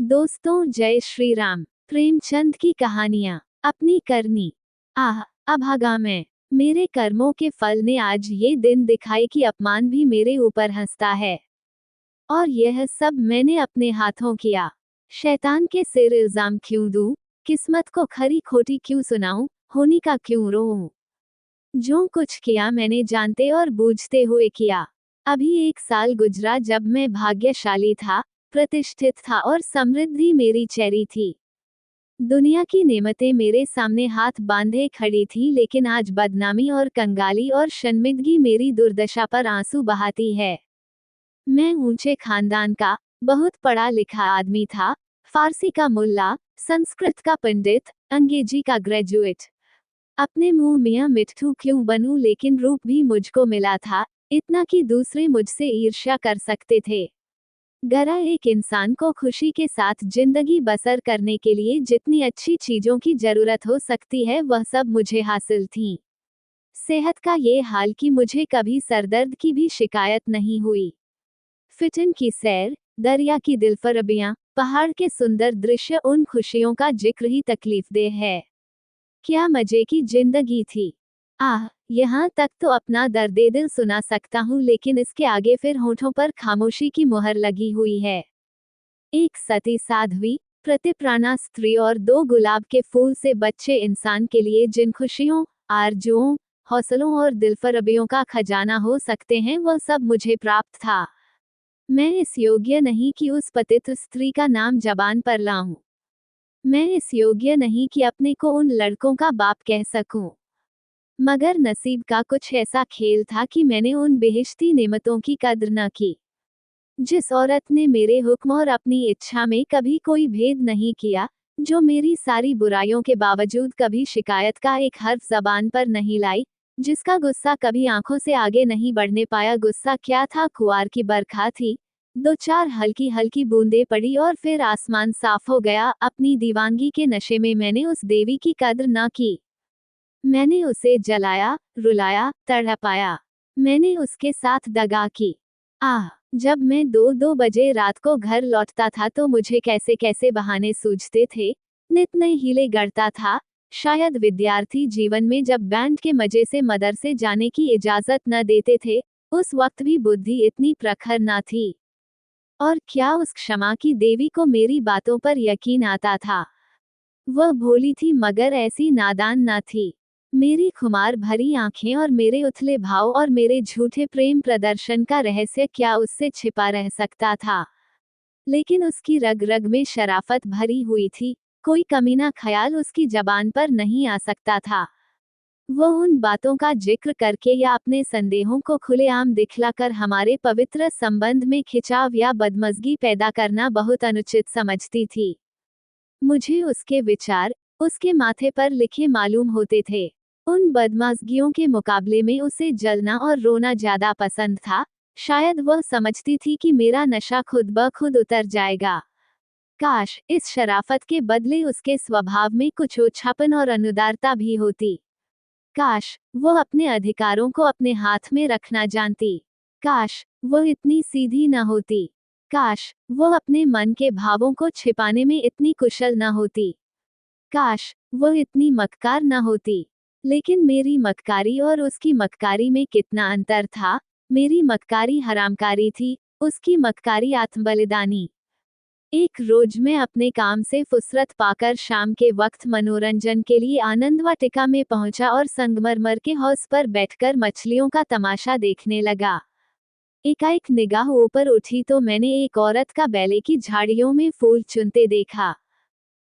दोस्तों, जय श्री राम। प्रेमचंद की कहानियां। अपनी करनी। अभागा मैं। मेरे कर्मों के फल ने आज ये दिन दिखाए कि अपमान भी मेरे ऊपर हंसता है। और यह सब मैंने अपने हाथों किया। शैतान के सिर इल्जाम क्यों दूं? किस्मत को खरी खोटी क्यों सुनाऊं? होनी का क्यों रोऊं? जो कुछ किया मैंने जानते और बूझते हुए किया। अभी 1 साल गुजरा जब मैं भाग्यशाली था, प्रतिष्ठित था और समृद्धि मेरी चेरी थी। दुनिया की नेमतें मेरे सामने हाथ बांधे खड़ी थी, लेकिन आज बदनामी और कंगाली और शर्मिंदगी मेरी दुर्दशा पर आंसू बहाती है। मैं ऊंचे खानदान का, बहुत पढ़ा लिखा आदमी था। फारसी का मुल्ला, संस्कृत का पंडित, अंग्रेजी का ग्रेजुएट। अपने मुंह मियां मिट्ठू क्यों बनूं, लेकिन रूप भी मुझको मिला था, इतना कि दूसरे मुझसे ईर्ष्या कर सकते थे। गरा एक इंसान को खुशी के साथ जिंदगी बसर करने के लिए जितनी अच्छी चीजों की जरूरत हो सकती है, वह सब मुझे हासिल थी। सेहत का ये हाल कि मुझे कभी सरदर्द की भी शिकायत नहीं हुई। फिटन की सैर, दरिया की दिलफरबियां, पहाड़ के सुंदर दृश्य, उन खुशियों का जिक्र ही तकलीफदेह है। क्या मजे की जिंदगी थी। यहाँ तक तो अपना दर्दे दिल सुना सकता हूँ, लेकिन इसके आगे फिर होठों पर खामोशी की मुहर लगी हुई है। एक सती साध्वी, प्रतिप्राणा स्त्री और 2 गुलाब के फूल से बच्चे इंसान के लिए जिन खुशियों, आरजुओं, हौसलों और दिलफरबियों का खजाना हो सकते हैं, वह सब मुझे प्राप्त था। मैं इस योग्य नहीं कि उस पतित स्त्री का नाम जबान पर लाऊं। मैं इस योग्य नहीं कि अपने को उन लड़कों का बाप कह सकूं। मगर नसीब का कुछ ऐसा खेल था कि मैंने उन बेहिश्ती नेमतों की कद्र न की। जिस औरत ने मेरे हुक्म और अपनी इच्छा में कभी कोई भेद नहीं किया, जो मेरी सारी बुराइयों के बावजूद कभी शिकायत का एक हर्फ जबान पर नहीं लाई, जिसका गुस्सा कभी आंखों से आगे नहीं बढ़ने पाया। गुस्सा क्या था? कुआर की बरखा थी, 2-4 हल्की हल्की बूंदें पड़ी और फिर आसमान साफ हो गया। अपनी दीवानगी के नशे में मैंने उस देवी की कद्र न की। मैंने उसे जलाया, रुलाया, तड़पाया। मैंने उसके साथ दगा की। जब मैं 2-2 बजे रात को घर लौटता था तो मुझे कैसे कैसे बहाने सूझते थे। नित नए हीले गढ़ता था। शायद विद्यार्थी जीवन में जब बैंड के मजे से मदरसे जाने की इजाजत न देते थे, उस वक्त भी बुद्धि इतनी प्रखर न थी। और क्या उस क्षमा की देवी को मेरी बातों पर यकीन आता था? वह भोली थी मगर ऐसी नादान न थी। मेरी खुमार भरी आंखें और मेरे उथले भाव और मेरे झूठे प्रेम प्रदर्शन का रहस्य क्या उससे छिपा रह सकता था? लेकिन उसकी रग रग में शराफत भरी हुई थी, कोई कमीना ख्याल उसकी जबान पर नहीं आ सकता था। वह उन बातों का जिक्र करके या अपने संदेहों को खुलेआम दिखलाकर हमारे पवित्र संबंध में खिंचाव या बदमज़गी पैदा करना बहुत अनुचित समझती थी। मुझे उसके विचार, उसके माथे पर लिखे मालूम होते थे। उन बदमाशगियों के मुकाबले में उसे जलना और रोना ज्यादा पसंद था। शायद वह समझती थी कि मेरा नशा खुद ब खुद उतर जाएगा। काश इस शराफत के बदले उसके स्वभाव में कुछ ओछापन और अनुदारता भी होती। काश वह अपने अधिकारों को अपने हाथ में रखना जानती। काश वह इतनी सीधी न होती। काश वह अपने मन के भावों को छिपाने में इतनी कुशल न होती। काश वह इतनी मक्कार न होती। लेकिन मेरी मक्कारी और उसकी मक्कारी में कितना अंतर था। मेरी मक्कारी हरामकारी थी, उसकी मक्कारी आत्मबलिदानी। एक रोज मैं अपने काम से फुसरत पाकर शाम के वक्त मनोरंजन के लिए आनंद वाटिका में पहुंचा और संगमरमर के हौज पर बैठकर मछलियों का तमाशा देखने लगा। एकाएक निगाह ऊपर उठी तो मैंने एक औरत का बेले की झाड़ियों में फूल चुनते देखा।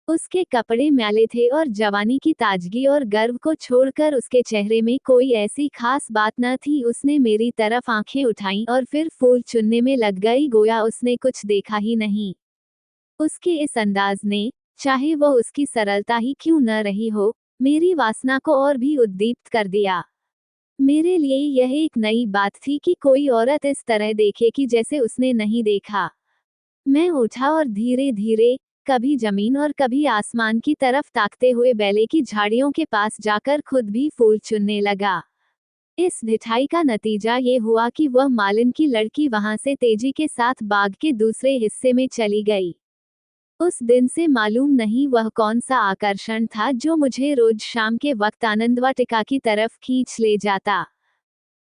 उसके कपड़े मैले थे और जवानी की ताजगी और गर्व को छोड़कर उसके चेहरे में कोई ऐसी खास बात न थी। उसने मेरी तरफ आंखें उठाईं और फिर फूल चुनने में लग गई, गोया उसने कुछ देखा ही नहीं। उसके इस अंदाज ने, चाहे वह उसकी सरलता ही क्यों न रही हो, मेरी वासना को और भी उद्दीप्त कर दिया। मेरे लिए यह एक नई बात थी कि कोई औरत इस तरह देखे कि जैसे उसने नहीं देखा। मैं उठा और धीरे धीरे, कभी जमीन और कभी आसमान की तरफ ताकते हुए बेले की झाड़ियों के पास जाकर खुद भी फूल चुनने लगा। इस ढिठाई का नतीजा ये हुआ कि वह मालिन की लड़की वहां से तेजी के साथ बाग के दूसरे हिस्से में चली गई। उस दिन से मालूम नहीं वह कौन सा आकर्षण था जो मुझे रोज शाम के वक्त आनंदवाटिका की तरफ खींच ले जाता।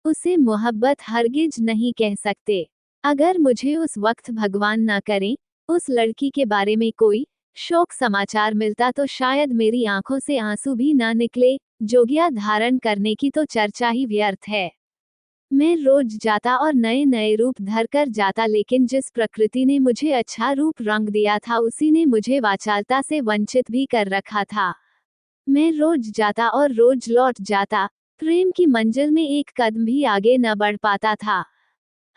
उसे मोहब्बत हरगिज नहीं कह सकते। अगर मुझे उस वक्त भगवान न करे उस लड़की के बारे में कोई शोक समाचार मिलता तो शायद मेरी आंखों से आंसू भी ना निकले। जोगिया धारण करने की तो चर्चा ही व्यर्थ है। मैं रोज जाता और नए नए रूप धर कर जाता, लेकिन जिस प्रकृति ने मुझे अच्छा रूप रंग दिया था उसी ने मुझे वाचालता से वंचित भी कर रखा था। मैं रोज जाता और रोज लौट जाता, प्रेम की मंजिल में एक कदम भी आगे न बढ़ पाता था।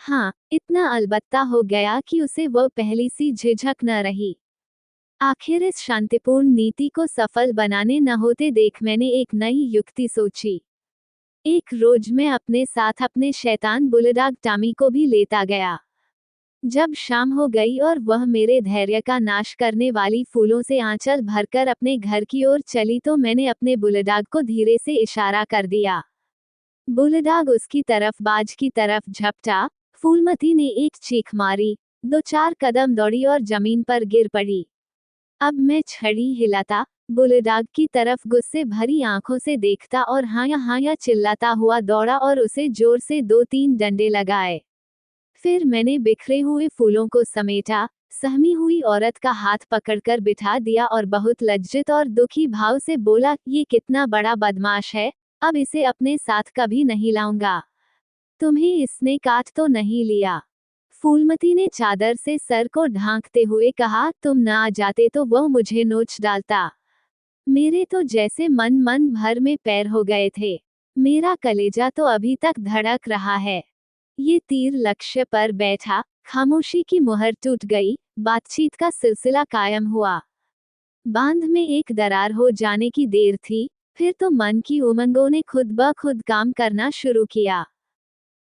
हाँ, इतना अलबत्ता हो गया कि उसे वह पहली सी झिझक न रही। आखिर इस शांतिपूर्ण नीति को सफल बनाने न होते देख मैंने एक नई युक्ति सोची। एक रोज मैं अपने साथ अपने शैतान बुलडॉग टॉमी को भी लेता गया। जब शाम हो गई और वह मेरे धैर्य का नाश करने वाली फूलों से आंचल भरकर अपने घर की ओर चली तो मैंने अपने बुलडॉग को धीरे से इशारा कर दिया। बुलडॉग उसकी तरफ बाज की तरफ झपटा। फूलमती ने एक चीख मारी, 2-4 कदम दौड़ी और जमीन पर गिर पड़ी। अब मैं छड़ी हिलाता, बुलडॉग की तरफ गुस्से भरी आंखों से देखता और हाँ या चिल्लाता हुआ दौड़ा और उसे जोर से 2-3 डंडे लगाए। फिर मैंने बिखरे हुए फूलों को समेटा, सहमी हुई औरत का हाथ पकड़कर बिठा दिया और बहुत लज्जित और दुखी भाव से बोला, ये कितना बड़ा बदमाश है, अब इसे अपने साथ कभी नहीं लाऊंगा। तुम्हें इसने काट तो नहीं लिया? फूलमती ने चादर से सर को ढांकते हुए कहा, तुम न आ जाते तो वह मुझे नोच डालता। मेरे तो जैसे मन भर में पैर हो गए थे। मेरा कलेजा तो अभी तक धड़क रहा है। ये तीर लक्ष्य पर बैठा, खामोशी की मुहर टूट गई, बातचीत का सिलसिला कायम हुआ। बांध में एक दरार हो जाने की देर थी, फिर तो मन की उमंगों ने खुद ब खुद काम करना शुरू किया।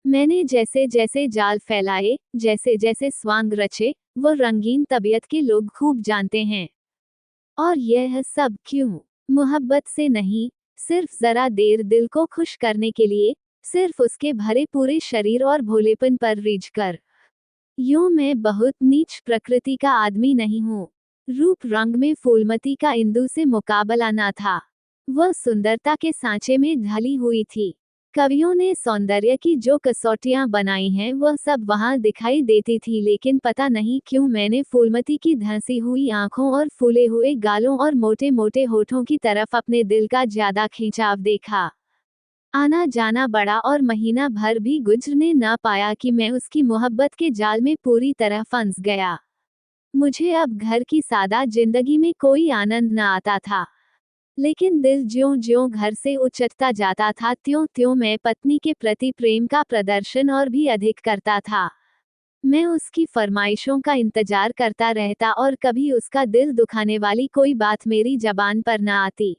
मैंने जैसे जैसे जाल फैलाए, जैसे जैसे स्वांग रचे, वो रंगीन तबीयत के लोग खूब जानते हैं। और यह सब क्यों? मोहब्बत से नहीं, सिर्फ जरा देर दिल को खुश करने के लिए, सिर्फ उसके भरे पूरे शरीर और भोलेपन पर रीझ कर। यूं मैं बहुत नीच प्रकृति का आदमी नहीं हूँ। रूप रंग में फूलमती का इंदु से मुकाबला ना था। वह सुंदरता के सांचे में ढली हुई थी। कवियों ने सौंदर्य की जो कसौटियां बनाई हैं वह सब वहां दिखाई देती थी, लेकिन पता नहीं क्यों मैंने फूलमती की धंसी हुई आंखों और फूले हुए गालों और मोटे मोटे होठों की तरफ अपने दिल का ज्यादा खिंचाव देखा। आना जाना बड़ा और महीना भर भी गुजरने न पाया कि मैं उसकी मोहब्बत के जाल में पूरी तरह फंस गया। मुझे अब घर की सादा जिंदगी में कोई आनंद न आता था, लेकिन दिल ज्यों ज्यों घर से उचटता जाता था त्यों त्यों मैं पत्नी के प्रति प्रेम का प्रदर्शन और भी अधिक करता था। मैं उसकी फरमाइशों का इंतजार करता रहता और कभी उसका दिल दुखाने वाली कोई बात मेरी जबान पर न आती।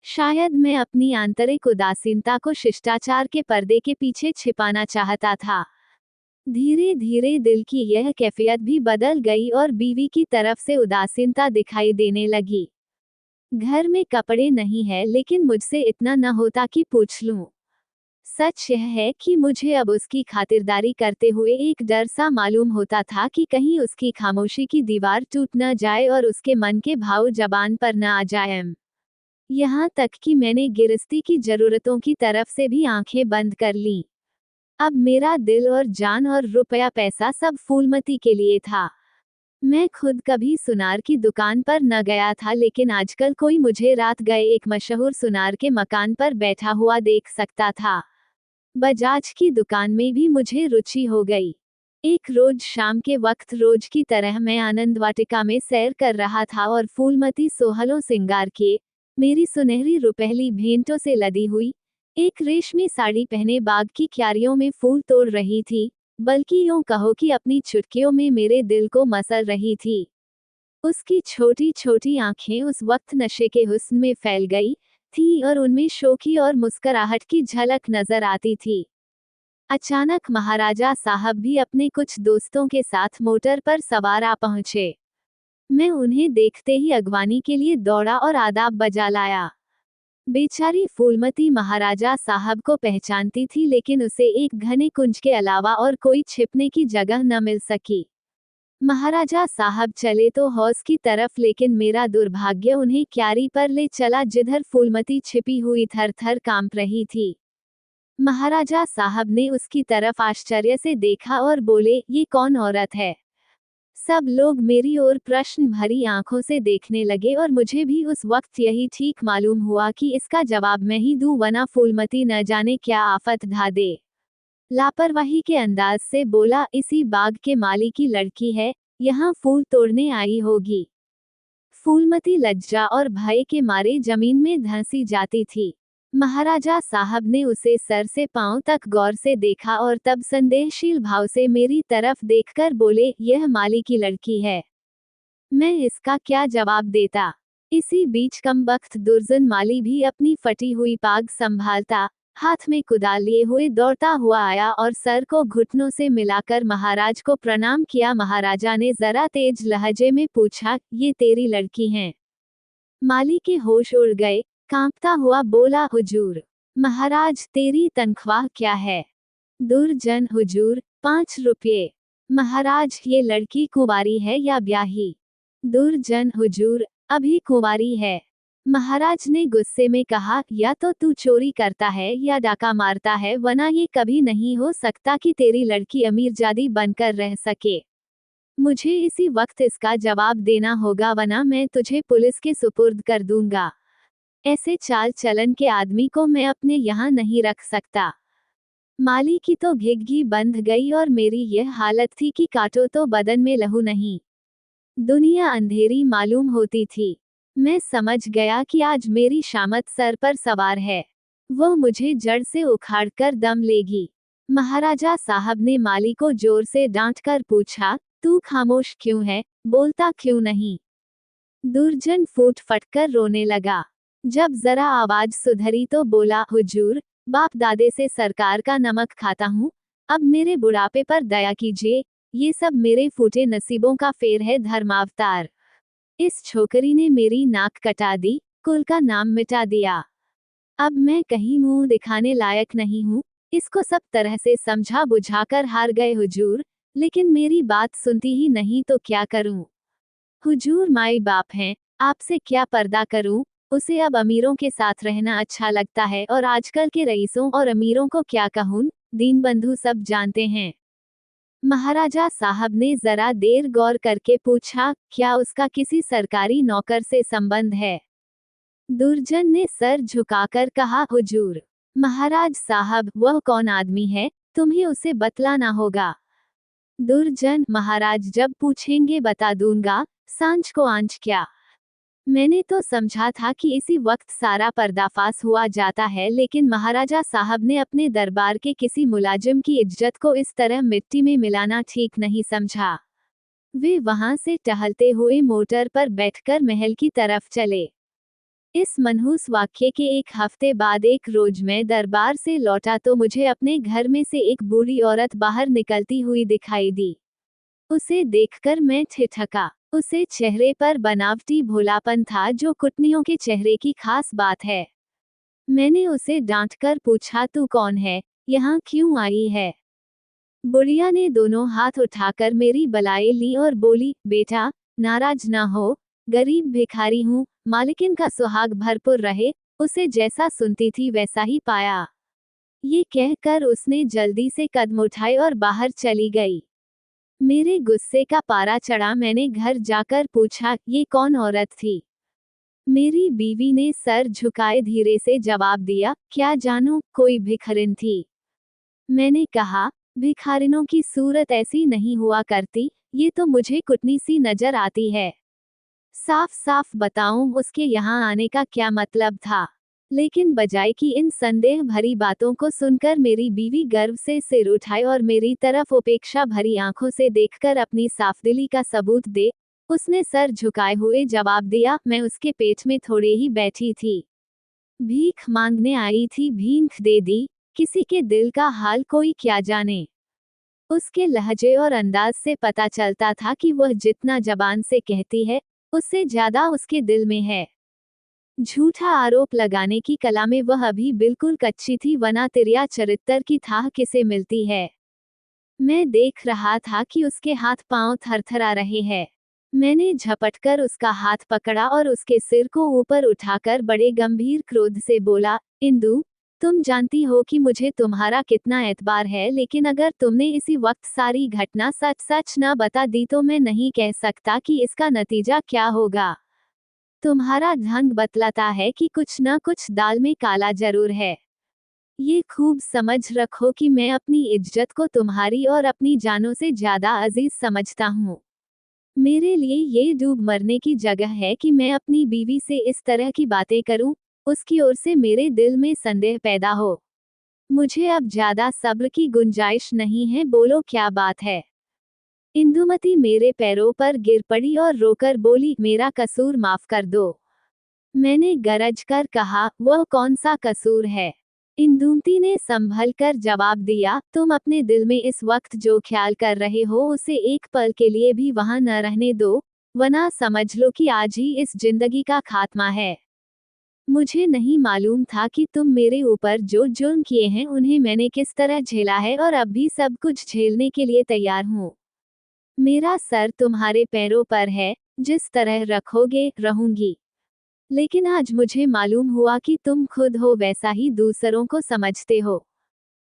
शायद मैं अपनी आंतरिक उदासीनता को शिष्टाचार के पर्दे के पीछे छिपाना चाहता था। धीरे धीरे दिल की यह कैफियत भी बदल गई और बीवी की तरफ से उदासीनता दिखाई देने लगी। घर में कपड़े नहीं है, लेकिन मुझसे इतना न होता कि पूछ लूं। सच यह है कि मुझे अब उसकी खातिरदारी करते हुए एक डर सा मालूम होता था कि कहीं उसकी खामोशी की दीवार टूट न जाए और उसके मन के भाव जबान पर न आ जाएं। यहाँ तक कि मैंने गिरस्ती की जरूरतों की तरफ से भी आंखें बंद कर लीं। अब मेरा दिल और जान और रुपया पैसा सब फूलमती के लिए था। मैं खुद कभी सुनार की दुकान पर न गया था, लेकिन आजकल कोई मुझे रात गए एक मशहूर सुनार के मकान पर बैठा हुआ देख सकता था। बजाज की दुकान में भी मुझे रुचि हो गई। एक रोज शाम के वक्त रोज की तरह मैं आनंद वाटिका में सैर कर रहा था और फूलमती सोहलों सिंगार किए, मेरी सुनहरी रुपहली भेंटों से लदी हुई, एक रेशमी साड़ी पहने बाग की क्यारियों में फूल तोड़ रही थी, बल्कि यूं कहो कि अपनी चुटकियों में मेरे दिल को मसल रही थी। उसकी छोटी छोटी आंखें उस वक्त नशे के हुस्न में फैल गई थी और उनमें शोखी और मुस्कुराहट की झलक नजर आती थी। अचानक महाराजा साहब भी अपने कुछ दोस्तों के साथ मोटर पर सवार आ पहुंचे। मैं उन्हें देखते ही अगवानी के लिए दौड़ा और आदाब बजा लाया। बेचारी फूलमती महाराजा साहब को पहचानती थी, लेकिन उसे एक घने कुंज के अलावा और कोई छिपने की जगह न मिल सकी। महाराजा साहब चले तो हौज की तरफ, लेकिन मेरा दुर्भाग्य उन्हें क्यारी पर ले चला जिधर फूलमती छिपी हुई थर थर कांप रही थी। महाराजा साहब ने उसकी तरफ आश्चर्य से देखा और बोले, ये कौन औरत है? सब लोग मेरी ओर प्रश्न भरी आंखों से देखने लगे और मुझे भी उस वक्त यही ठीक मालूम हुआ कि इसका जवाब मैं ही दूं, वरना फूलमती न जाने क्या आफत ढा दे। लापरवाही के अंदाज से बोला, इसी बाग के माली की लड़की है, यहाँ फूल तोड़ने आई होगी। फूलमती लज्जा और भय के मारे जमीन में धंसी जाती थी। महाराजा साहब ने उसे सर से पांव तक गौर से देखा और तब संदेहशील भाव से मेरी तरफ देखकर बोले, यह माली की लड़की है। मैं इसका क्या जवाब देता? इसी बीच कमबख्त दुर्जन माली भी अपनी फटी हुई पाग संभालता, हाथ में कुदाल लिए हुए दौड़ता हुआ आया और सर को घुटनों से मिलाकर महाराज को प्रणाम किया। महाराजा ने जरा तेज लहजे में पूछा, ये तेरी लड़की हैं? माली के होश उड़ गए, कांपता हुआ बोला, हुजूर। महाराज, तेरी तनख्वाह क्या है? दुर्जन, हुजूर, 5 रुपये। महाराज, ये लड़की कुंवारी है या ब्याही? दुर्जन, हुजूर, अभी कुंवारी है। महाराज ने गुस्से में कहा, या तो तू चोरी करता है या डाका मारता है, वरना ये कभी नहीं हो सकता कि तेरी लड़की अमीरजादी बनकर रह सके। मुझे इसी वक्त इसका जवाब देना होगा, वरना मैं तुझे पुलिस के सुपुर्द कर दूंगा। ऐसे चाल चलन के आदमी को मैं अपने यहाँ नहीं रख सकता। माली की तो घिघी बंध गई और मेरी यह हालत थी कि काटो तो बदन में लहू नहीं। दुनिया अंधेरी मालूम होती थी। मैं समझ गया कि आज मेरी शामत सर पर सवार है। वो मुझे जड़ से उखाड़कर दम लेगी। महाराजा साहब ने माली को जोर से डांटकर पूछा, तू खामोश क्यों है, बोलता क्यों नहीं? दुर्जन फूट फटकर रोने लगा। जब जरा आवाज सुधरी तो बोला, हुजूर, बाप दादे से सरकार का नमक खाता हूँ, अब मेरे बुढ़ापे पर दया कीजिए, ये सब मेरे फूटे नसीबों का फेर है। धर्मावतार। इस छोकरी ने मेरी नाक कटा दी, कुल का नाम मिटा दिया। अब मैं कहीं मुंह दिखाने लायक नहीं हूँ। इसको सब तरह से समझा बुझाकर हार गए हुजूर, लेकिन मेरी बात सुनती ही नहीं तो क्या करूं? हुजूर माई बाप हैं, आपसे क्या पर्दा करूं? उसे अब अमीरों के साथ रहना अच्छा लगता है और आजकल के रईसों और अमीरों को क्या कहूं, दीनबंधु सब जानते हैं। महाराजा साहब ने जरा देर गौर करके पूछा, क्या उसका किसी सरकारी नौकर से संबंध है? दुर्जन ने सर झुकाकर कहा, हुजूर। महाराज साहब, वह कौन आदमी है, तुम्हें उसे बतलाना होगा। दुर्जन, महाराज जब पूछेंगे बता दूंगा, सांझ को आंच क्या। मैंने तो समझा था कि इसी वक्त सारा पर्दाफाश हुआ जाता है, लेकिन महाराजा साहब ने अपने दरबार के किसी मुलाजिम की इज्जत को इस तरह मिट्टी में मिलाना ठीक नहीं समझा। वे वहां से टहलते हुए मोटर पर बैठकर महल की तरफ चले। इस मनहूस वाक्य के 1 हफ्ते बाद एक रोज मैं दरबार से लौटा तो मुझे अपने घर में से एक बूढ़ी औरत बाहर निकलती हुई दिखाई दी। उसे देखकर मैं ठिठका। उसे चेहरे पर बनावटी भोलापन था जो कुटनियों के चेहरे की खास बात है। मैंने उसे डांटकर पूछा, तू कौन है, यहाँ क्यों आई है? बुढ़िया ने दोनों हाथ उठाकर मेरी बलाएं ली और बोली, बेटा, नाराज ना हो, गरीब भिखारी हूँ, मालिकिन का सुहाग भरपूर रहे, उसे जैसा सुनती थी वैसा ही पाया। ये कहकर उसने जल्दी से कदम उठाए और बाहर चली गई। मेरे गुस्से का पारा चढ़ा। मैंने घर जाकर पूछा, ये कौन औरत थी? मेरी बीवी ने सर झुकाए धीरे से जवाब दिया, क्या जानूं, कोई भिखारिन थी। मैंने कहा, भिखारिनों की सूरत ऐसी नहीं हुआ करती, ये तो मुझे कुटनी सी नजर आती है। साफ साफ बताऊं, उसके यहाँ आने का क्या मतलब था? लेकिन बजाय कि इन संदेह भरी बातों को सुनकर मेरी बीवी गर्व से सिर उठाए और मेरी तरफ उपेक्षा भरी आंखों से देखकर अपनी साफदिली का सबूत दे, उसने सर झुकाए हुए जवाब दिया, मैं उसके पेट में थोड़े ही बैठी थी। भीख मांगने आई थी, भीख दे दी। किसी के दिल का हाल कोई क्या जाने। उसके लहजे और अंदाज से पता चलता था कि वह जितना जबान से कहती है, उससे ज्यादा उसके दिल में है। झूठा आरोप लगाने की कला में वह अभी बिल्कुल कच्ची थी, वरना तिरिया चरित्र की थाह किसे मिलती है। मैं देख रहा था कि उसके हाथ पांव थरथरा रहे हैं। मैंने झपटकर उसका हाथ पकड़ा और उसके सिर को ऊपर उठाकर बड़े गंभीर क्रोध से बोला, इंदु, तुम जानती हो कि मुझे तुम्हारा कितना एतबार है, लेकिन अगर तुमने इसी वक्त सारी घटना सच सच न बता दी तो मैं नहीं कह सकता कि इसका नतीजा क्या होगा। तुम्हारा ढंग बतलाता है कि कुछ न कुछ दाल में काला जरूर है। ये खूब समझ रखो कि मैं अपनी इज्जत को तुम्हारी और अपनी जानों से ज्यादा अजीज समझता हूँ। मेरे लिए ये डूब मरने की जगह है कि मैं अपनी बीवी से इस तरह की बातें करूं, उसकी ओर से मेरे दिल में संदेह पैदा हो। मुझे अब ज्यादा सब्र की गुंजाइश नहीं है, बोलो क्या बात है। इंदुमती मेरे पैरों पर गिर पड़ी और रोकर बोली, मेरा कसूर माफ कर दो। मैंने गरज कर कहा, वह कौन सा कसूर है। इंदुमती ने संभल कर जवाब दिया, तुम अपने दिल में इस वक्त जो ख्याल कर रहे हो उसे एक पल के लिए भी वहां न रहने दो, वरना समझ लो कि आज ही इस जिंदगी का खात्मा है। मुझे नहीं मालूम था कि तुम मेरे ऊपर जो जुल्म किए हैं उन्हें मैंने किस तरह झेला है और अब भी सब कुछ झेलने के लिए तैयार हूँ। मेरा सर तुम्हारे पैरों पर है, जिस तरह रखोगे रहूंगी। लेकिन आज मुझे मालूम हुआ कि तुम खुद हो वैसा ही दूसरों को समझते हो।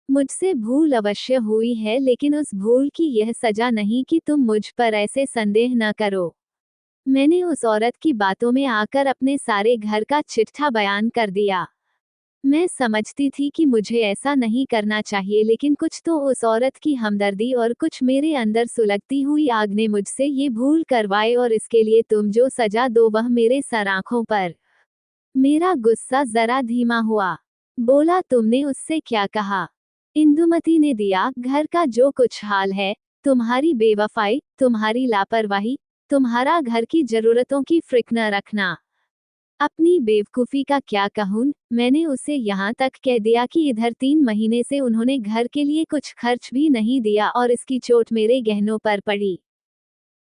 मुझसे भूल अवश्य हुई है, लेकिन उस भूल की यह सजा नहीं कि तुम मुझ पर ऐसे संदेह न करो। मैंने उस औरत की बातों में आकर अपने सारे घर का चिट्ठा बयान कर दिया। मैं समझती थी कि मुझे ऐसा नहीं करना चाहिए, लेकिन कुछ तो उस औरत की हमदर्दी और कुछ मेरे अंदर सुलगती हुई आग ने मुझसे ये भूल करवाई, और इसके लिए तुम जो सजा दो वह मेरे सर आंखों पर। मेरा गुस्सा जरा धीमा हुआ। बोला, तुमने उससे क्या कहा। इंदुमती ने दिया, घर का जो कुछ हाल है, तुम्हारी बेवफाई, तुम्हारी लापरवाही, तुम्हारा घर की जरूरतों की फिक्र न रखना। अपनी बेवकूफ़ी का क्या कहूँ, मैंने उसे यहाँ तक कह दिया कि इधर 3 महीने से उन्होंने घर के लिए कुछ खर्च भी नहीं दिया और इसकी चोट मेरे गहनों पर पड़ी।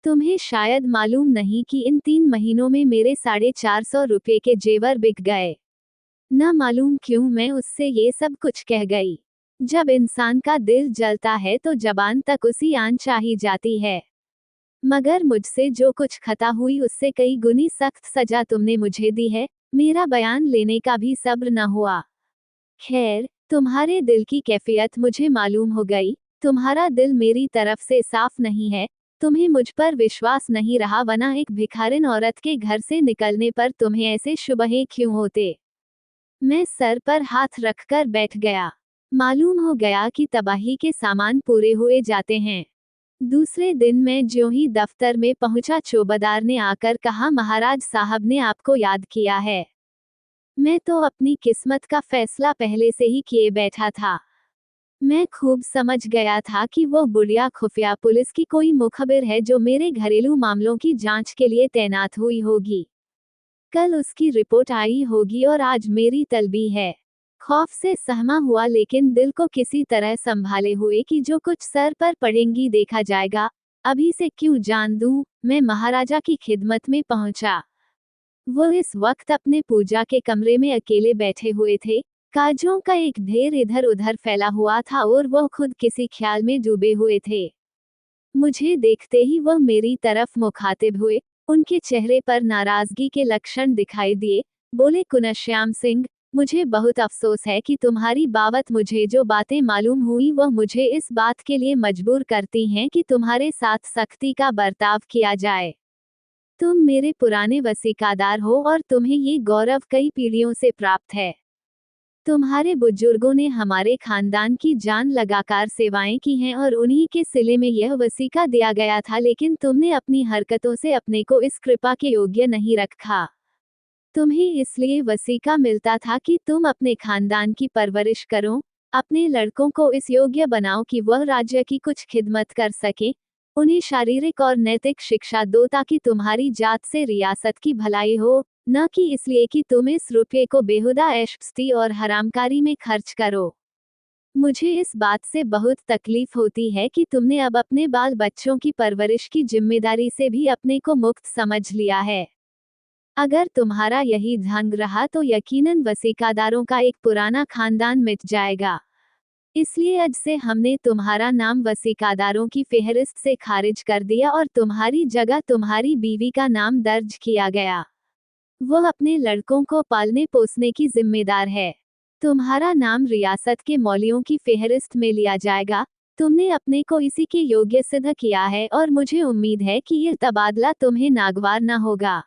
तुम्हें शायद मालूम नहीं कि इन 3 महीनों में मेरे 450 रुपये के जेवर बिक गए। न मालूम क्यों मैं उससे ये सब कुछ कह गई। जब इंसान का दिल जलता है तो जबान तक उसी आन चाही जाती है। मगर मुझसे जो कुछ खता हुई उससे कई गुनी सख्त सजा तुमने मुझे दी है, मेरा बयान लेने का भी सब्र न हुआ। खैर, तुम्हारे दिल की कैफियत मुझे मालूम हो गई। तुम्हारा दिल मेरी तरफ से साफ नहीं है। तुम्हें मुझ पर विश्वास नहीं रहा, वरना एक भिखारिन औरत के घर से निकलने पर तुम्हें ऐसे शुबहे क्यों होते। मैं सर पर हाथ रखकर बैठ गया। मालूम हो गया कि तबाही के सामान पूरे हुए जाते हैं। दूसरे दिन मैं ज्यों ही दफ्तर में पहुंचा, चौबेदार ने आकर कहा, महाराज साहब ने आपको याद किया है। मैं तो अपनी किस्मत का फैसला पहले से ही किए बैठा था। मैं खूब समझ गया था कि वो बुढ़िया खुफिया पुलिस की कोई मुखबिर है जो मेरे घरेलू मामलों की जांच के लिए तैनात हुई होगी। कल उसकी रिपोर्ट आई होगी और आज मेरी तलबी है। खौफ से सहमा हुआ, लेकिन दिल को किसी तरह संभाले हुए कि जो कुछ सर पर पड़ेंगी देखा जाएगा, अभी से क्यों जान दूं, मैं महाराजा की खिदमत में पहुंचा। वो इस वक्त अपने पूजा के कमरे में अकेले बैठे हुए थे। काजों का एक ढेर इधर उधर फैला हुआ था और वह खुद किसी ख्याल में डूबे हुए थे। मुझे देखते ही वह मेरी तरफ मुखातिब हुए। उनके चेहरे पर नाराजगी के लक्षण दिखाई दिए। बोले, कुनश्याम सिंह, मुझे बहुत अफसोस है कि तुम्हारी बाबत मुझे जो बातें मालूम हुई वह मुझे इस बात के लिए मजबूर करती हैं कि तुम्हारे साथ सख्ती का बर्ताव किया जाए। तुम मेरे पुराने वसीकादार हो और तुम्हें ये गौरव कई पीढ़ियों से प्राप्त है। तुम्हारे बुजुर्गों ने हमारे खानदान की जान लगाकर सेवाएं की हैं और उन्हीं के सिले में यह वसीका दिया गया था, लेकिन तुमने अपनी हरकतों से अपने को इस कृपा के योग्य नहीं रखा। तुम्हें इसलिए वसीका मिलता था कि तुम अपने खानदान की परवरिश करो, अपने लड़कों को इस योग्य बनाओ कि वह राज्य की कुछ खिदमत कर सके, उन्हें शारीरिक और नैतिक शिक्षा दो ताकि तुम्हारी जात से रियासत की भलाई हो, न कि इसलिए कि तुम इस रुपये को बेहुदा ऐशपस्ती और हरामकारी में खर्च करो। मुझे इस बात से बहुत तकलीफ होती है कि तुमने अब अपने बाल बच्चों की परवरिश की जिम्मेदारी से भी अपने को मुक्त समझ लिया है। अगर तुम्हारा यही ढंग रहा तो यकीनन वसीकादारों का एक पुराना खानदान मिट जाएगा। इसलिए आज से हमने तुम्हारा नाम वसीकादारों की फेहरिस्त से खारिज कर दिया और तुम्हारी जगह तुम्हारी बीवी का नाम दर्ज किया गया। वह अपने लड़कों को पालने पोसने की जिम्मेदार है। तुम्हारा नाम रियासत के मौलियों की फेहरिस्त में लिया जाएगा। तुमने अपने को इसी के योग्य सिद्ध किया है और मुझे उम्मीद है कि यह तबादला तुम्हें नागवार न होगा।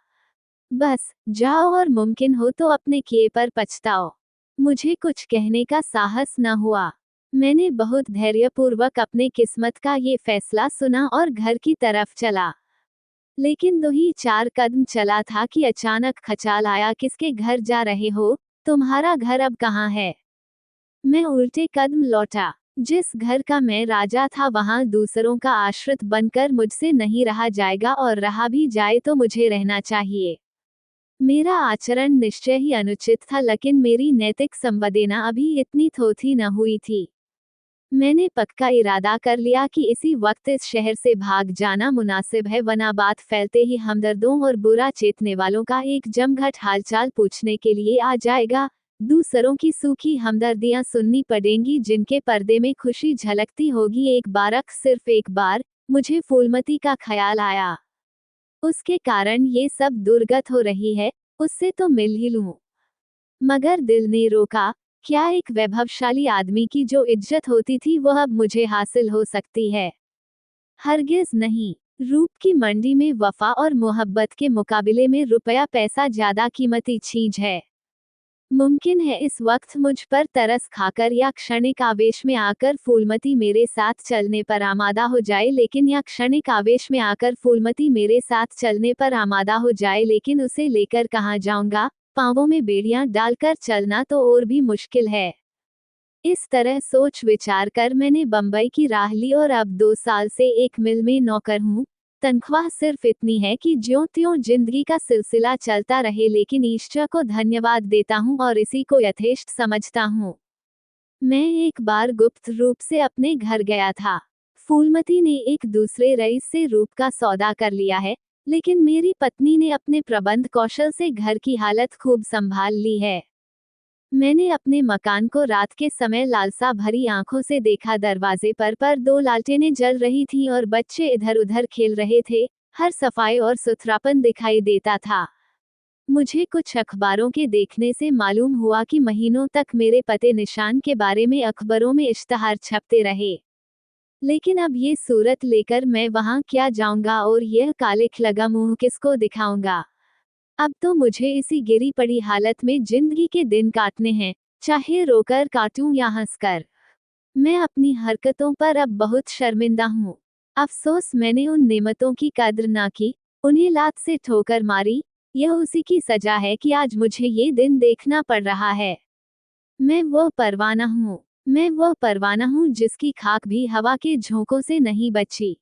बस जाओ और मुमकिन हो तो अपने किए पर पछताओ। मुझे कुछ कहने का साहस न हुआ। मैंने बहुत धैर्यपूर्वक अपने किस्मत का ये फैसला सुना और घर की तरफ चला। लेकिन 2 ही 4 कदम चला था कि अचानक खचाल आया, किसके घर जा रहे हो? तुम्हारा घर अब कहाँ है? मैं उल्टे कदम लौटा। जिस घर का मैं राजा था वहां दूसरों का आश्रित बनकर मुझसे नहीं रहा जाएगा, और रहा भी जाए तो मुझे रहना चाहिए। मेरा आचरण निश्चय ही अनुचित था, लेकिन मेरी नैतिक संवेदना अभी इतनी थोथी न हुई थी। मैंने पक्का इरादा कर लिया कि इसी वक्त इस शहर से भाग जाना मुनासिब है, वरना बात फैलते ही हमदर्दों और बुरा चेतने वालों का एक जमघट हालचाल पूछने के लिए आ जाएगा। दूसरों की सूखी हमदर्दियां सुननी पड़ेंगी, जिनके पर्दे में खुशी झलकती होगी। एक बारक सिर्फ एक बार मुझे फूलमती का ख्याल आया। उसके कारण ये सब दुर्गत हो रही है, उससे तो मिल ही लूं। मगर दिल ने रोका। क्या एक वैभवशाली आदमी की जो इज्जत होती थी वह अब मुझे हासिल हो सकती है? हरगिज नहीं। रूप की मंडी में वफा और मोहब्बत के मुकाबले में रुपया पैसा ज्यादा कीमती चीज है। मुमकिन है इस वक्त मुझ पर तरस खाकर या क्षणिक आवेश में आकर फूलमती मेरे साथ चलने पर आमादा हो जाए, लेकिन उसे लेकर कहाँ जाऊंगा? पांवों में बेड़ियां डालकर चलना तो और भी मुश्किल है। इस तरह सोच विचार कर मैंने बंबई की राह ली और अब 2 साल से एक मिल में नौकर हूँ। तनख्वाह सिर्फ इतनी है कि ज्यों त्यों जिंदगी का सिलसिला चलता रहे, लेकिन ईश्वर को धन्यवाद देता हूँ और इसी को यथेष्ट समझता हूँ। मैं एक बार गुप्त रूप से अपने घर गया था। फूलमती ने एक दूसरे रईस से रूप का सौदा कर लिया है, लेकिन मेरी पत्नी ने अपने प्रबंध कौशल से घर की हालत खूब संभाल ली है। मैंने अपने मकान को रात के समय लालसा भरी आंखों से देखा। दरवाजे पर 2 लालटेनें जल रही थीं और बच्चे इधर उधर खेल रहे थे। हर सफाई और सुथरापन दिखाई देता था। मुझे कुछ अखबारों के देखने से मालूम हुआ कि महीनों तक मेरे पते निशान के बारे में अखबारों में इश्तहार छपते रहे। लेकिन अब ये सूरत लेकर मैं वहां क्या जाऊंगा और यह कालिख लगा मुंह किसको दिखाऊंगा? अब तो मुझे इसी गिरी पड़ी हालत में जिंदगी के दिन काटने हैं, चाहे रोकर काटूं या हंसकर। मैं अपनी हरकतों पर अब बहुत शर्मिंदा हूँ। अफसोस मैंने उन नेमतों की कद्र ना की, उन्हें लात से ठोकर मारी। यह उसी की सजा है कि आज मुझे ये दिन देखना पड़ रहा है। मैं वह परवाना हूँ जिसकी खाक भी हवा के झोंकों से नहीं बची।